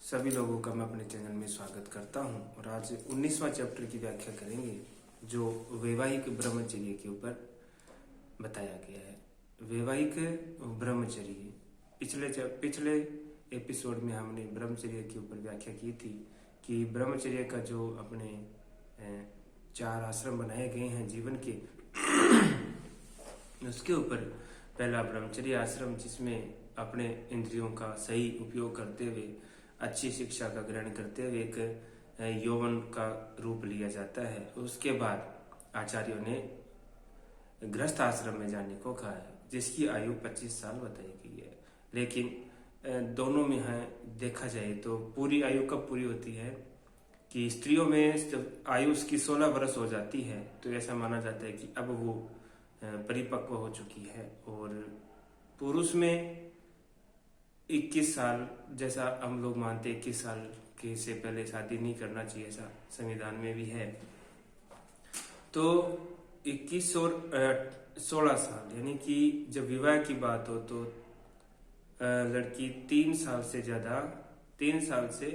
सभी लोगों का मैं अपने चैनल में स्वागत करता हूं और आज 19वां चैप्टर की व्याख्या करेंगे जो वैवाहिक ब्रह्मचर्य के ऊपर बताया गया है। वैवाहिक ब्रह्मचर्य पिछले एपिसोड में हमने ब्रह्मचर्य के ऊपर व्याख्या की थी कि ब्रह्मचर्य का जो अपने 4 आश्रम बनाए गए हैं जीवन के उसके ऊपर पहला ब्रह्मचर्य आश्रम जिसमें अपने इंद्रियों का सही उपयोग करते हुए अच्छी शिक्षा का ग्रहण करते हुए एक यौवन का रूप लिया जाता है। उसके बाद आचार्यों ने गृहस्थ आश्रम में जाने को कहा है जिसकी आयु 25 साल बताई गई है। लेकिन दोनों में है देखा जाए तो पूरी आयु कब पूरी होती है कि स्त्रियों में जब आयु उसकी 16 वर्ष हो जाती है तो ऐसा माना जाता है कि अब वो परिपक्व हो चुकी है, और पुरुष में 21 साल जैसा हम लोग मानते हैं 21 साल के से पहले शादी नहीं करना चाहिए, ऐसा संविधान में भी है। तो 21 और 16 साल यानी कि जब विवाह की बात हो तो लड़की 3 साल से ज्यादा 3 साल से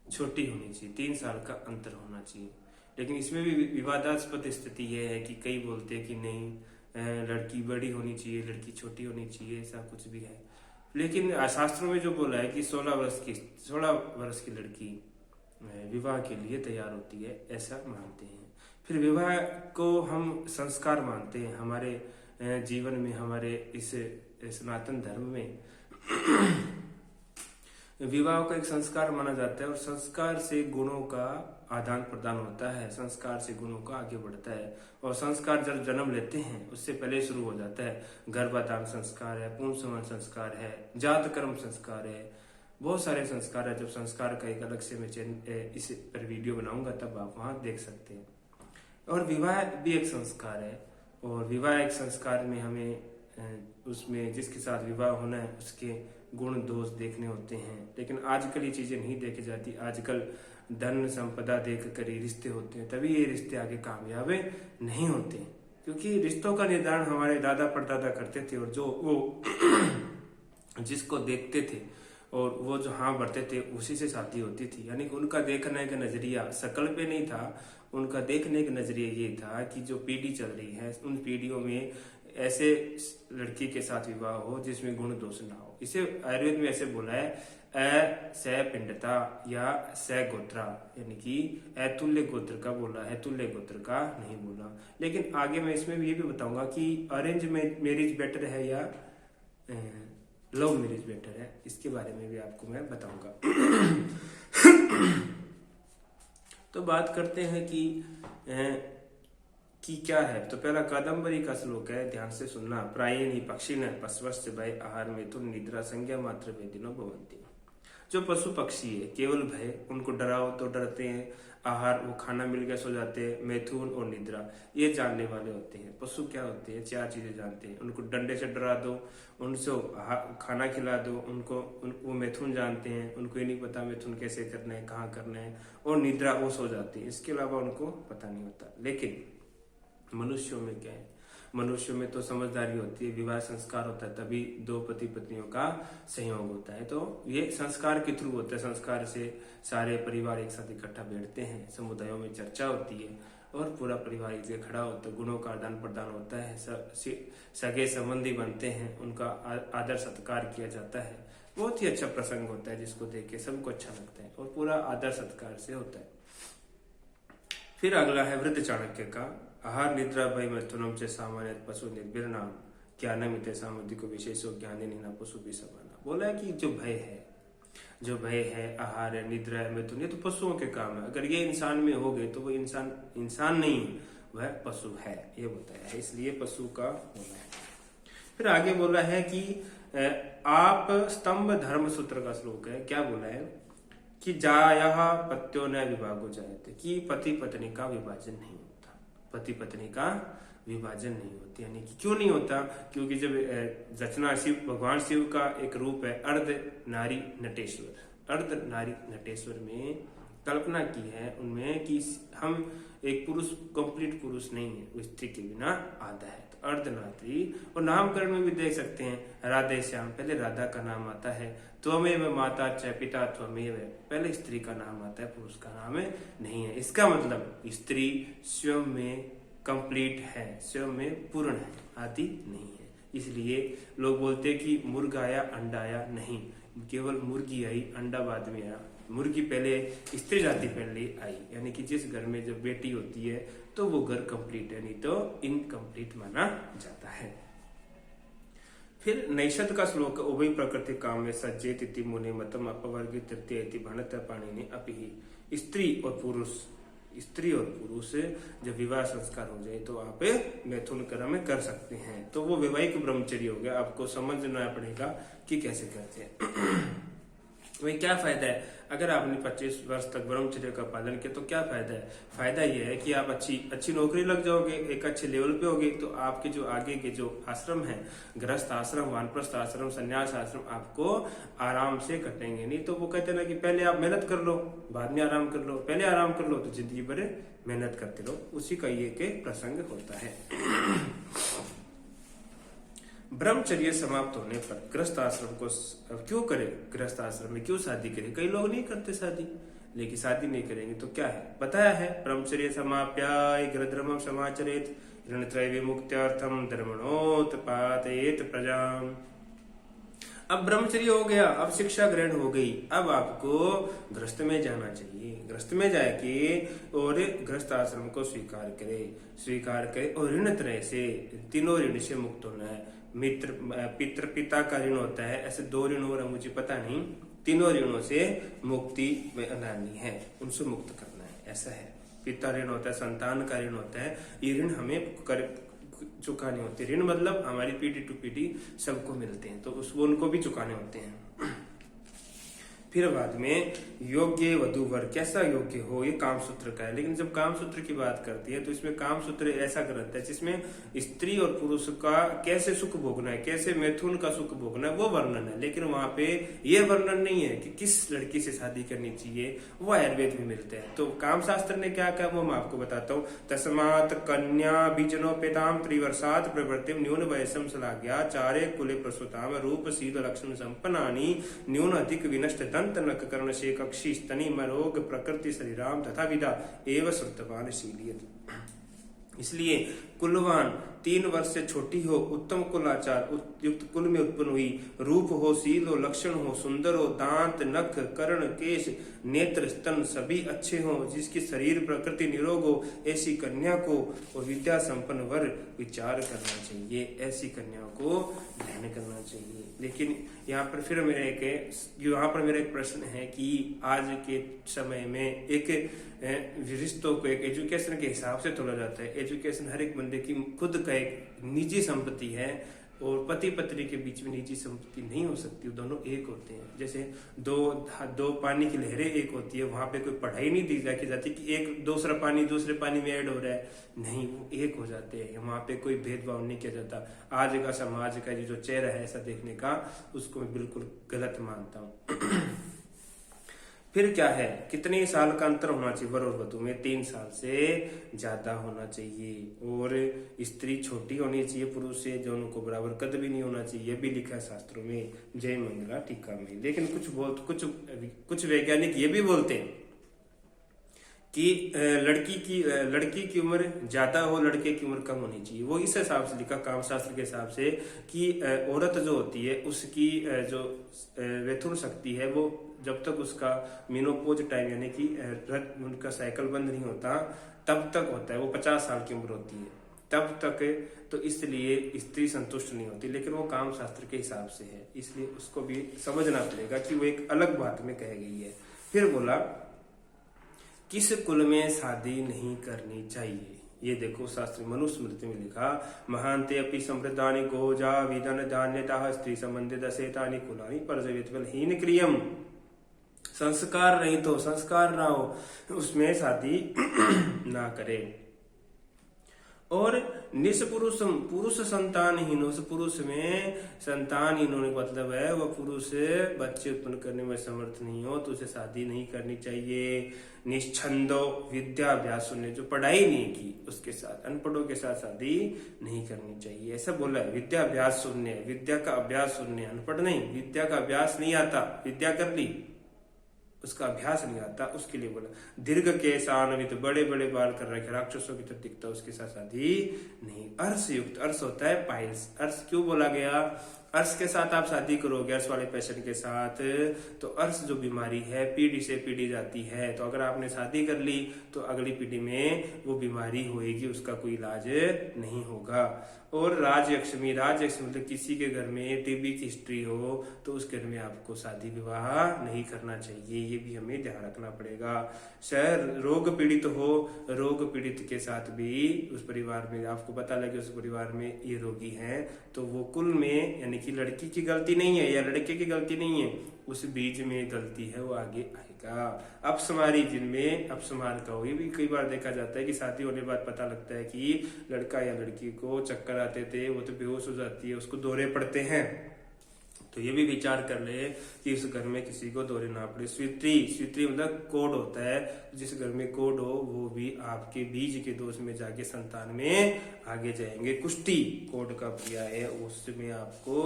छोटी होनी चाहिए, 3 साल का अंतर होना चाहिए। लेकिन इसमें भी विवादास्पद स्थिति यह है कि कई बोलते हैं कि नहीं लड़की बड़ी होनी चाहिए, लड़की छोटी होनी चाहिए, ऐसा कुछ भी है। लेकिन शास्त्रों में जो बोला है कि 16 वर्ष की लड़की विवाह के लिए तैयार होती है, ऐसा मानते हैं। फिर विवाह को हम संस्कार मानते हैं हमारे जीवन में, हमारे इस सनातन धर्म में विवाह को एक संस्कार माना जाता है और संस्कार से गुणों का आदान प्रदान होता है, संस्कार से गुणों का आगे बढ़ता है। और संस्कार जब जन्म लेते हैं उससे पहले शुरू हो जाता है। गर्भाधान संस्कार है, पुंसवन संस्कार है, जात कर्म संस्कार है, बहुत सारे संस्कार है। जब संस्कार का एक अलग से मैं इस पर वीडियो बनाऊंगा तब आप वहां देख सकते हैं। और विवाह भी एक संस्कार है, और विवाह एक संस्कार में हमें उसमें जिसके साथ विवाह होना है उसके गुण दोष देखने होते हैं। लेकिन आजकल ये चीजें नहीं देखी जाती। आजकल धन संपदा देख कर ही रिश्ते होते हैं, तभी ये रिश्ते आगे कामयाब नहीं होते, क्योंकि रिश्तों का निर्धारण हमारे दादा परदादा करते थे और जो वो जिसको देखते थे और वो जो हाँ बढ़ते थे उसी से शादी होती थी। यानी कि उनका देखने का नजरिया शकल पे नहीं था, उनका देखने का नजरिया ये था कि जो पीढ़ी चल रही है उन पीढ़ियों में ऐसे लड़की के साथ विवाह हो जिसमें गुण दोष ना हो। इसे आयुर्वेद में ऐसे बोला है स पिंडता या स गोत्रा, यानी कि अतुल्य गोत्र का बोला है, तुल्य गोत्र का नहीं बोला। लेकिन आगे मैं इसमें भी ये भी बताऊंगा कि अरेंज मैरिज बेटर है या लव मैरिज बेटर है, इसके बारे में भी आपको मैं बताऊंगा। तो बात करते हैं कि क्या है। तो पहला कादम्बरी का श्लोक है, ध्यान से सुनना। प्रायेणी पक्षी न पशवस्य भय आहार मिथुन निद्रा संज्ञा मात्र वेदिनो भवन्ति। जो पशु पक्षी है केवल भय, उनको डराओ तो डरते हैं, आहार वो खाना मिल गया सो जाते हैं, मैथुन और निद्रा ये जानने वाले होते हैं। पशु क्या होते हैं, 4 चीजें जानते हैं। उनको डंडे से डरा दो, उनसे खाना खिला दो, वो मैथुन जानते हैं, उनको ये नहीं पता मैथुन कैसे करना है, कहाँ करना है। और निद्रा वो सो जाती है, इसके अलावा उनको पता नहीं होता। लेकिन मनुष्यों में क्या है, मनुष्यों में तो समझदारी होती है, विवाह संस्कार होता है, तभी 2 पति पत्नियों का संयोग होता है। तो ये संस्कार के थ्रू होता है। संस्कार से सारे परिवार एक साथ इकट्ठा बैठते हैं, समुदायों में चर्चा होती है और पूरा परिवार एक जगह खड़ा होता है, गुणों का आदान प्रदान होता है, सगे संबंधी बनते हैं, उनका आदर सत्कार किया जाता है। बहुत ही अच्छा प्रसंग होता है जिसको देख के सबको अच्छा लगता है और पूरा आदर सत्कार से होता है। फिर अगला है वृद्ध चाणक्य का, आहार निद्रा भय मैथुनम से सामान्य पशु निर्भीरनाम ज्ञानमित सामुद्रिक विशेषो ज्ञानी निना पशु भी समाना। बोला है कि जो भय है आहार है निद्रा है मैथुन, ये तो पशुओं के काम है। अगर ये इंसान में हो गए तो वो इंसान नहीं, वह पशु है, ये बताया है, इसलिए पशु का होना है। फिर आगे बोला है कि आप स्तंभ धर्म सूत्र का श्लोक है। क्या बोला है कि जाया पत्यो न विभागो जायते, कि पति पत्नी का विभाजन नहीं होता, पति पत्नी का विभाजन नहीं होता। यानी कि क्यों नहीं होता, क्योंकि जब रचना भगवान शिव का एक रूप है अर्ध नारी नटेश्वर। अर्ध नारी नटेश्वर में कल्पना की है उनमें कि हम एक पुरुष कंप्लीट पुरुष नहीं है, वो स्त्री के बिना आधा है। तो अर्धनात्री। और नामकरण में भी देख सकते हैं राधे श्याम, पहले राधा का नाम आता है, त्वमेव माता च पिता त्वमेव, पहले स्त्री का नाम आता है, पुरुष का नाम नहीं है। इसका मतलब स्त्री स्वयं में कंप्लीट है, स्वयं में पूर्ण है, आदि नहीं है। इसलिए लोग बोलते हैं कि मुर्गा आया अंडा आया, नहीं, केवल मुर्गी आई, अंडा बाद में आया। मुर्गी पहले, स्त्री जाति पहले आई, यानी कि जिस घर में जब बेटी होती है तो वो घर कंप्लीट है, नहीं तो इनकम्प्लीट माना जाता है। फिर नैषद का श्लोक, उभय प्रकृति काम में सज्जेत इति मुने मतम अपवर्गित तृतीय इति भणत पाणिनि अपि। स्त्री और पुरुष जब विवाह संस्कार हो जाए तो आप मैथुन कर्म कर सकते हैं, तो वो वैवाहिक ब्रह्मचर्य हो गया। आपको समझना पड़ेगा कि कैसे करते हैं। वही क्या फायदा है अगर आपने 25 वर्ष तक ब्रह्मचर्य का पालन किया, तो क्या फायदा है? फायदा ये है कि आप अच्छी नौकरी लग जाओगे, एक अच्छे लेवल पे होगे, तो आपके जो आगे के जो आश्रम है, गृहस्थ आश्रम, वानप्रस्थ आश्रम, संन्यास आश्रम, आपको आराम से कटेंगे। नहीं तो वो कहते हैं ना कि पहले आप मेहनत कर लो, बाद में आराम कर लो, पहले आराम कर लो तो जिंदगी भर मेहनत करते रहो। उसी का ये के प्रसंग होता है। ब्रह्मचर्य समाप्त होने पर गृहस्थ आश्रम को क्यों करे? गृहस्थ आश्रम में क्यों शादी करे? कई लोग नहीं करते शादी, लेकिन शादी नहीं करेंगे तो क्या है? बताया है, ब्रह्मचर्य समाप्याय गृहधर्मं समाचरेत ऋणत्रय विमुक्त्यर्थम धर्मणोत्पादयेत प्रजाम। अब ब्रह्मचर्य हो गया, अब शिक्षा ग्रहण हो गई, अब आपको गृहस्थ में जाना चाहिए। गृहस्थ में जाके और गृहस्थ आश्रम को स्वीकार करे और ऋण त्रय से, तीनों ऋण से मुक्त होना है। पितृ पिता का ऋण होता है, ऐसे 2 ऋण और मुझे पता नहीं, तीनों ऋणों से मुक्ति लानी है, उनसे मुक्त करना है, ऐसा है। पिता ऋण होता है, संतान का ऋण होता है, ये ऋण हमें चुकाने होते हैं। ऋण मतलब हमारी पीढ़ी टू पीढ़ी सबको मिलते हैं, तो उसको उनको भी चुकाने होते हैं। फिर बाद में योग्य वधू वर, कैसा योग्य हो, ये कामसूत्र का है। लेकिन जब कामसूत्र की बात करती है तो इसमें कामसूत्र ऐसा ग्रंथ है जिसमें स्त्री और पुरुष का कैसे सुख भोगना है, कैसे मैथुन का सुख भोगना है, वो वर्णन है। लेकिन वहां पे ये वर्णन नहीं है कि किस लड़की से शादी करनी चाहिए, वो आयुर्वेद में मिलते हैं। तो काम शास्त्र ने क्या कहा वो मैं आपको बताता हूँ। तस्मात् कन्या बीजनोपेताम त्रिवर्षात् प्रवृत्तिम न्यून वयसम सलाज्ञा चारे कुले प्रसूताम रूप शील लक्षण संपन्नानि न्यून अधिक विनष्ट नक कर्ण से कक्षी स्तनी मरोग प्रकृति शरीराम तथा विदा एवं श्रुतवान शीलियत। इसलिए कुलवान 3 वर्ष से छोटी हो, उत्तम कुलाचार युक्त कुल में उत्पन्न हुई, रूप हो, शील हो, लक्षण हो, सुंदर हो, दांत नख कर्ण केश नेत्र स्तन सभी अच्छे हो, जिसकी शरीर प्रकृति निरोग हो, ऐसी कन्या को और विद्या संपन्न वर विचार करना चाहिए। ऐसी कन्या को ग्रहण करना चाहिए। लेकिन यहाँ पर मेरा एक प्रश्न है कि आज के समय में एक रिश्तों को एक एजुकेशन के हिसाब से तोड़ा जाता है। एजुकेशन हर एक बंदे की खुद का एक निजी संपत्ति है, और पति पत्नी के बीच में निजी संपत्ति नहीं हो सकती, दोनों एक होते हैं। जैसे दो पानी की लहरें एक होती है, वहां पे कोई पढ़ाई नहीं दी जाती कि एक दूसरा पानी दूसरे पानी में ऐड हो रहा है, नहीं, वो एक हो जाते हैं। वहां पे कोई भेदभाव नहीं किया जाता। आज का समाज का जो चेहरा है ऐसा देखने का, उसको मैं बिल्कुल गलत मानता हूँ। फिर क्या है, कितने साल का अंतर होना चाहिए वर और वधू में? 3 साल से ज्यादा होना चाहिए, और स्त्री छोटी होनी चाहिए पुरुष से, जो उनको बराबर कद भी नहीं होना चाहिए, ये भी लिखा है शास्त्रों में, जय मंगला टीका में। लेकिन कुछ वैज्ञानिक ये भी बोलते हैं कि लड़की की उम्र ज्यादा हो, लड़के की उम्र कम होनी चाहिए। वो इस हिसाब से लिखा, कामशास्त्र के हिसाब से, कि औरत जो होती है उसकी जो वैथुन शक्ति है वो जब तक उसका मेनोपोज टाइम यानी कि उनका साइकिल बंद नहीं होता तब तक होता है, वो 50 साल की उम्र होती है तब तक। तो इसलिए स्त्री संतुष्ट नहीं होती, लेकिन वो काम शास्त्र के हिसाब से है, इसलिए उसको भी समझना पड़ेगा कि वो एक अलग बात में कह गई है। फिर बोला किस कुल में शादी नहीं करनी चाहिए, ये देखो शास्त्र मनुस्मृति में लिखा, महांते अपि समृद्धानि गोजा विदन धान्यतः स्त्री संबंधित अशेतानि कुलानि परजवित हीन क्रियम। संस्कार नहीं तो संस्कार ना हो उसमें शादी ना करे। और निष्पुरुषम पुरुष संतानहीनो, उस पुरुष में संतानहीनों का मतलब है वह पुरुष बच्चे उत्पन्न करने में समर्थ नहीं हो तो उसे शादी नहीं करनी चाहिए। निश्छंदो विद्याभ्यास शून्य, जो पढ़ाई नहीं की उसके साथ, अनपढ़ों के साथ शादी नहीं करनी चाहिए, ऐसा बोला है। विद्याभ्यास शून्य, विद्या का अभ्यास शून्य, अनपढ़ नहीं, विद्या का अभ्यास नहीं आता, विद्या कर ली उसका अभ्यास नहीं आता, उसके लिए बोला। दीर्घ केशान्वित, बड़े बड़े बाल कर रखे राक्षसों की तरह दिखता, उसके साथ शादी नहीं। अर्श युक्त, अर्श होता है पाइल्स, अर्श क्यों बोला गया? अर्श के साथ आप शादी करोगे, अर्श वाले पेशेंट के साथ, तो अर्श जो बीमारी है पीढ़ी से पीढ़ी जाती है, तो अगर आपने शादी कर ली तो अगली पीढ़ी में वो बीमारी होएगी, उसका कोई इलाज नहीं होगा। और राजयक्ष्मी, राजयक्ष्मी मतलब किसी के घर में टीबी की हिस्ट्री हो तो उस घर में आपको शादी विवाह नहीं करना चाहिए, ये भी हमें ध्यान रखना पड़ेगा। शायद रोग पीड़ित हो, रोग पीड़ित के साथ भी उस परिवार में आपको पता लगे उस परिवार में ये रोगी हैं, तो वो कुल में यानी कि लड़की की गलती नहीं है या लड़के की गलती नहीं है, उस बीज में गलती है, वो आगे आएगा। अपसमारी, जिनमें अपसमार का हो, ये भी कई बार देखा जाता है कि शादी होने के बाद पता लगता है कि लड़का या लड़की को चक्कर आते थे, वो तो बेहोश हो जाती है, उसको दौरे पड़ते हैं, तो ये भी विचार कर ले कि इस घर में किसी को दौरे ना पड़े। स्वित्री, स्वित्री मतलब कोड होता है, जिस घर में कोड हो वो भी आपके बीज के दोष में जाके संतान में आगे जाएंगे। कुष्ठी कोड का किया है, उसमें आपको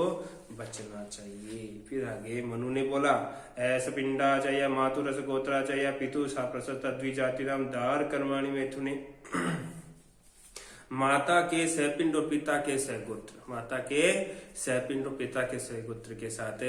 बचना चाहिए। फिर आगे मनु ने बोला, ऐसा पिंडा चाहिए मातुरस गोत्रा चाहिए पितु सा प्रसत द्विजाति नाम दार कर्माणी मैथुने। माता के सहपिंड और पिता के सहगोत्र, माता के सहपिंड और पिता के सहगोत्र के साथ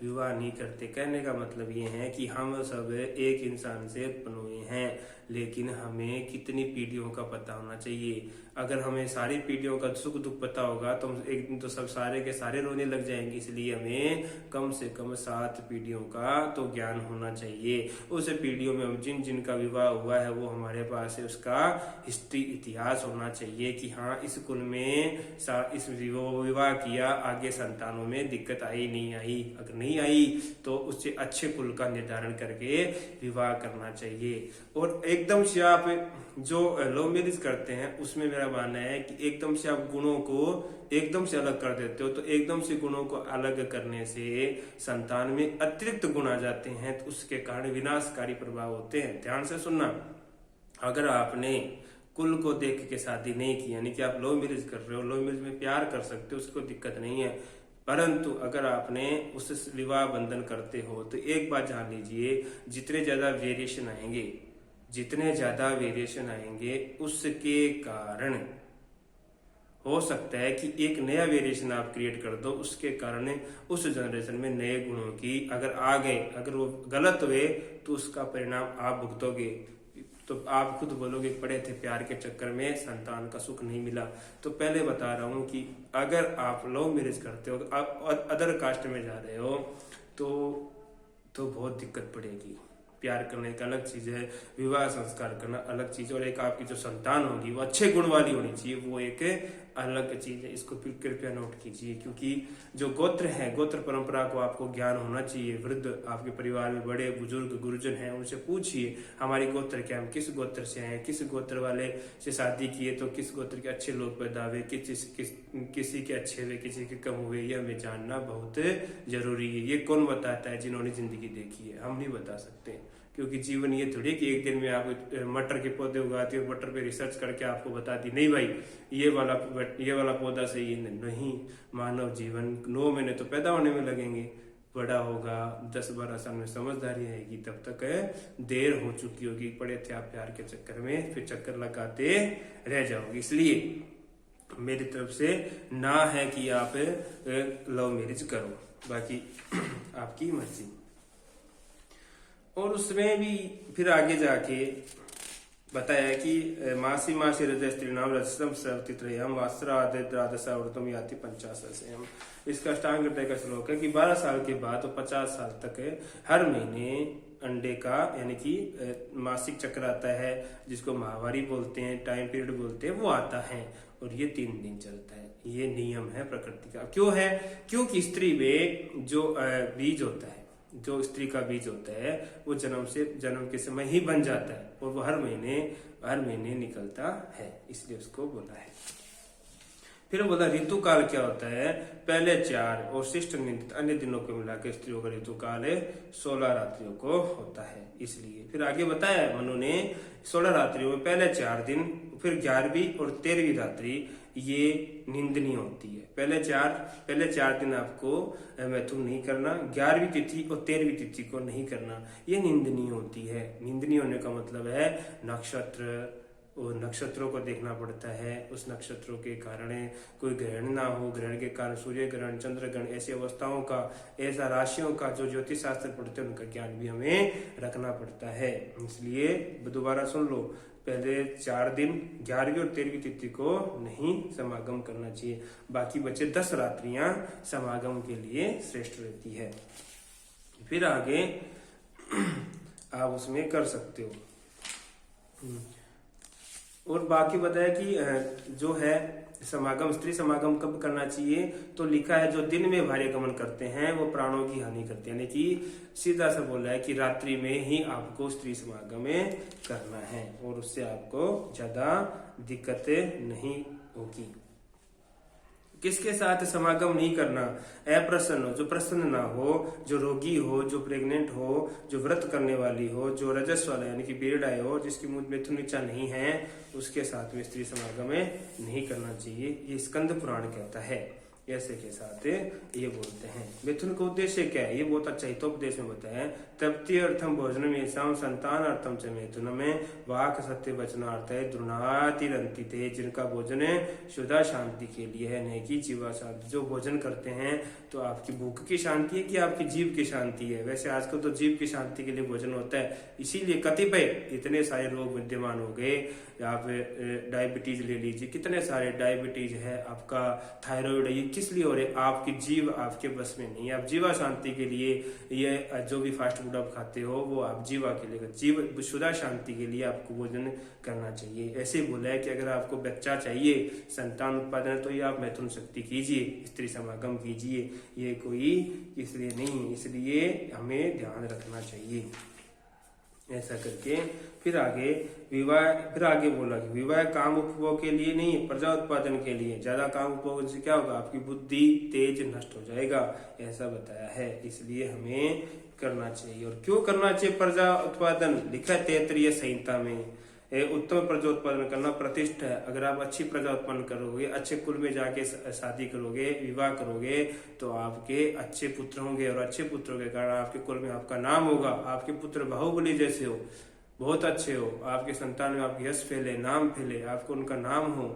विवाह नहीं करते। कहने का मतलब ये है कि हम सब एक इंसान से उत्पन्न हुए हैं, लेकिन हमें कितनी पीढ़ियों का पता होना चाहिए। अगर हमें सारी पीढ़ियों का सुख दुख पता होगा तो हम एक दिन तो सब सारे के सारे रोने लग जाएंगे, इसलिए हमें कम से कम 7 पीढ़ियों का तो ज्ञान होना चाहिए। उस पीढ़ियों में जिन जिनका विवाह हुआ है वो हमारे पास है, उसका हिस्ट्री इतिहास होना चाहिए कि हाँ इस कुल में इस विवाह किया, आगे संतानों में दिक्कत आई नहीं आई, अगर नहीं आई तो उससे अच्छे कुल का निर्धारण करके विवाह करना चाहिए। और एकदम से आप जो लव मैरिज करते हैं उसमें मेरा मानना है कि एकदम से आप गुणों को एकदम से अलग कर देते हो, तो एकदम से गुणों को अलग करने से संतान में अतिरिक्त गुण आ जाते हैं, तो उसके कारण विनाशकारी प्रभाव होते हैं। ध्यान से सुनना, अगर आपने कुल को देख के शादी नहीं की, यानी कि आप लव मैरिज कर रहे हो, लव मैरिज में प्यार कर सकते हो, उसको दिक्कत नहीं है, परंतु अगर आपने उस विवाह बंधन करते हो तो एक बात जान लीजिए, जितने ज्यादा वेरिएशन आएंगे, जितने ज्यादा वेरिएशन आएंगे उसके कारण हो सकता है कि एक नया वेरिएशन आप क्रिएट कर दो, उसके कारण उस जनरेशन में नए गुणों की अगर आ गए, अगर वो गलत हुए तो उसका परिणाम आप भुगतोगे। तो आप खुद बोलोगे पड़े थे प्यार के चक्कर में संतान का सुख नहीं मिला। तो पहले बता रहा हूं कि अगर आप लव मैरिज करते हो, आप अदर कास्ट में जा रहे हो तो बहुत दिक्कत पड़ेगी। प्यार करने का अलग चीज है, विवाह संस्कार करना अलग चीज, और एक आपकी जो संतान होगी वो अच्छे गुण वाली होनी चाहिए, वो एक अलग चीज है। इसको कृपया नोट कीजिए, क्योंकि जो गोत्र है, गोत्र परंपरा को आपको ज्ञान होना चाहिए। वृद्ध आपके परिवार में बड़े बुजुर्ग गुरुजन हैं, उनसे पूछिए हमारी गोत्र क्या, हम किस गोत्र से हैं, किस गोत्र वाले से शादी किए तो किस गोत्र के अच्छे लोग पैदा हुए, किसी के अच्छे हुए, किसी के कम हुए, ये हमें जानना बहुत जरूरी है। ये कौन बताता है? जिन्होंने जिंदगी देखी है, हम नहीं बता सकते, क्योंकि जीवन ये थोड़ी कि एक दिन में आप मटर के पौधे उगाती और मटर पे रिसर्च करके आपको बताती नहीं भाई ये वाला पौधा सही है। नहीं, मानव जीवन 9 महीने तो पैदा होने में लगेंगे, बड़ा होगा 10-12 साल में समझदारी आएगी, तब तक देर हो चुकी होगी, पड़े थे आप प्यार के चक्कर में, फिर चक्कर लगाते रह जाओगे। इसलिए मेरी तरफ से ना है कि आप लव मैरिज करो, बाकी आपकी मर्जी। और उसमें भी फिर आगे जाके बताया कि मासी हृदय स्त्री नाम रजतम सवतित्रयम वास्त्रादसावर्तम याति 50 इसका अष्टांग हृदय का श्लोक है कि 12 साल के बाद तो 50 साल तक हर महीने अंडे का यानी कि मासिक चक्र आता है, जिसको माहवारी बोलते हैं, टाइम पीरियड बोलते हैं, वो आता है और ये 3 दिन चलता है। ये नियम है प्रकृति का। क्यों है? क्योंकि स्त्री में जो बीज होता है, जो स्त्री का बीज होता है वो जन्म के समय ही बन जाता है और वो हर महीने निकलता है, इसलिए उसको बोला है। फिर बोला ऋतु काल क्या होता है, पहले 4 और शिष्ट निंदित अन्य दिनों को मिलाकर स्त्रियों का ऋतु काल 16 रात्रियों को होता है। इसलिए फिर आगे बताया मनु ने 16 रात्रियों में पहले 4 दिन, फिर 11वीं और 13वीं रात्रि ये निंदनीय होती है। पहले चार दिन आपको मैथुन नहीं करना, 11वीं तिथि और 13वीं तिथि को नहीं करना, ये निंदनीय होती है। निंदनीय होने का मतलब है नक्षत्र और नक्षत्रों को देखना पड़ता है, उस नक्षत्रों के कारण कोई ग्रहण ना हो, ग्रहण के कारण सूर्य ग्रहण, चंद्र ग्रहण, ऐसी अवस्थाओं का, ऐसा राशियों का जो ज्योतिष शास्त्र पढ़ते हैं उनका ज्ञान भी हमें रखना पड़ता है। इसलिए दोबारा सुन लो, पहले 4 दिन 11वीं और 13वीं तिथि को नहीं समागम करना चाहिए, बाकी बचे 10 रात्रियां समागम के लिए श्रेष्ठ रहती है। फिर आगे आप उसमें कर सकते हो। और बाकी बताया कि जो है समागम, स्त्री समागम कब करना चाहिए, तो लिखा है जो दिन में भार्य गमन करते हैं वो प्राणों की हानि करते हैं, यानी कि सीधा सा बोला है कि रात्रि में ही आपको स्त्री समागम करना है और उससे आपको ज्यादा दिक्कतें नहीं होगी। किसके साथ समागम नहीं करना, अप्रसन्न हो, जो प्रसन्न ना हो, जो रोगी हो, जो प्रेग्नेंट हो, जो व्रत करने वाली हो, जो रजस वाला यानी कि पीरियड आए हो, जिसकी मिथुन इच्छा नहीं है, उसके साथ में स्त्री समागम नहीं करना चाहिए, ये स्कंद पुराण कहता है। ऐसे के साथ ये बोलते हैं। मिथुन का उद्देश्य क्या है, ये बहुत अच्छा हितोपदेश में बताया है। तृप्ति अर्थम भोजनम येषां संतान अर्थम च मिथुन में वाक सत्य वचनार्थ है द्रुणातिरंतिते, जिनका भोजन शुद्धा शांति के लिए है, नहीं कि जीवा शांति। जो भोजन करते हैं तो आपकी भूख की शांति है कि आपकी जीव की शांति है। वैसे आजकल तो जीव की शांति के लिए भोजन होता है, इसीलिए कतिपय इतने सारे रोग विद्यमान हो गए। आप डायबिटीज ले लीजिए, कितने सारे डायबिटीज है, आपका थायराइड है, ये किस लिए हो रहे, आपकी जीव आपके बस में नहीं है। आप जीवा शांति के लिए ये जो भी फास्ट फूड आप खाते हो वो आप जीवा के लिए, जीव शुद्धा शांति के लिए आपको भोजन करना चाहिए। ऐसे बोला है कि अगर आपको बच्चा चाहिए, संतान उत्पादन, तो ये आप मैथुन शक्ति कीजिए, स्त्री समागम कीजिए, ये कोई इसलिए नहीं, इसलिए हमें ध्यान रखना चाहिए। ऐसा करके फिर आगे बोला कि विवाह काम उपभोग के लिए नहीं, प्रजा उत्पादन के लिए। ज्यादा काम उपभोग से क्या होगा, आपकी बुद्धि तेज नष्ट हो जाएगा, ऐसा बताया है। इसलिए हमें करना चाहिए। और क्यों करना चाहिए प्रजा उत्पादन, लिखा है तैत्तिरीय संहिता में, उत्तम प्रजा उत्पादन करना प्रतिष्ठा है। अगर आप अच्छी प्रजा उत्पन्न करोगे, अच्छे कुल में जाके शादी करोगे, विवाह करोगे, तो आपके अच्छे पुत्र होंगे और अच्छे पुत्रों के कारण आपके कुल में आपका नाम होगा। आपके पुत्र बाहुबली जैसे हो, बहुत अच्छे हो, आपके संतान में आपकी यश फैले, नाम फैले, आपको उनका नाम हो,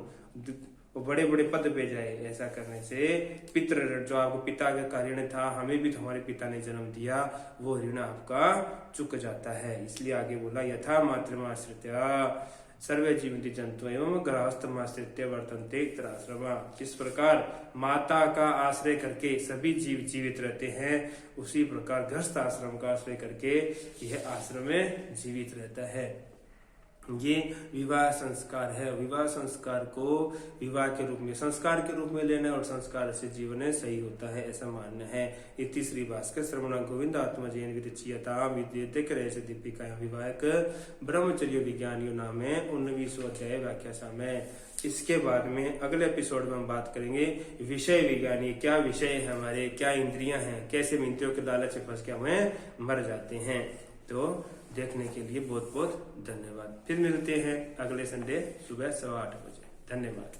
वो बड़े बड़े पद पे जाए। ऐसा करने से पितृ ऋण, जो आपको पिता का ऋण था, हमें भी हमारे पिता ने जन्म दिया, वो ऋण आपका चुक जाता है। इसलिए आगे बोला यथा मातृमाश्रित्या सर्वे जीवंती जंतु एवं गृहस्थमाश्रित्य वर्तन्ते इतराश्रमा। जिस प्रकार माता का आश्रय करके सभी जीव जीवित रहते हैं, उसी प्रकार गृहस्थ आश्रम का आश्रय करके यह आश्रम में जीवित रहता है। ये विवाह संस्कार है। विवाह संस्कार को विवाह के रूप में, संस्कार के रूप में लेना और संस्कार से जीवन सही होता है, ऐसा मानना है। इति श्री भास्कर श्रवण गोविंद आत्मजयन विदिच्यता विद्यते करे से दीपिका विवाहक ब्रह्मचर्य विज्ञानियों नाम है 19वां अध्याय व्याख्या समय। इसके बाद में अगले एपिसोड में हम बात करेंगे विषय विज्ञानी, क्या विषय है हमारे, क्या इंद्रियां हैं, कैसे हम इंद्रियों के लालच से फंस के हमें मर जाते हैं। तो देखने के लिए बहुत बहुत धन्यवाद। फिर मिलते हैं अगले संडे सुबह 8:15 बजे। धन्यवाद।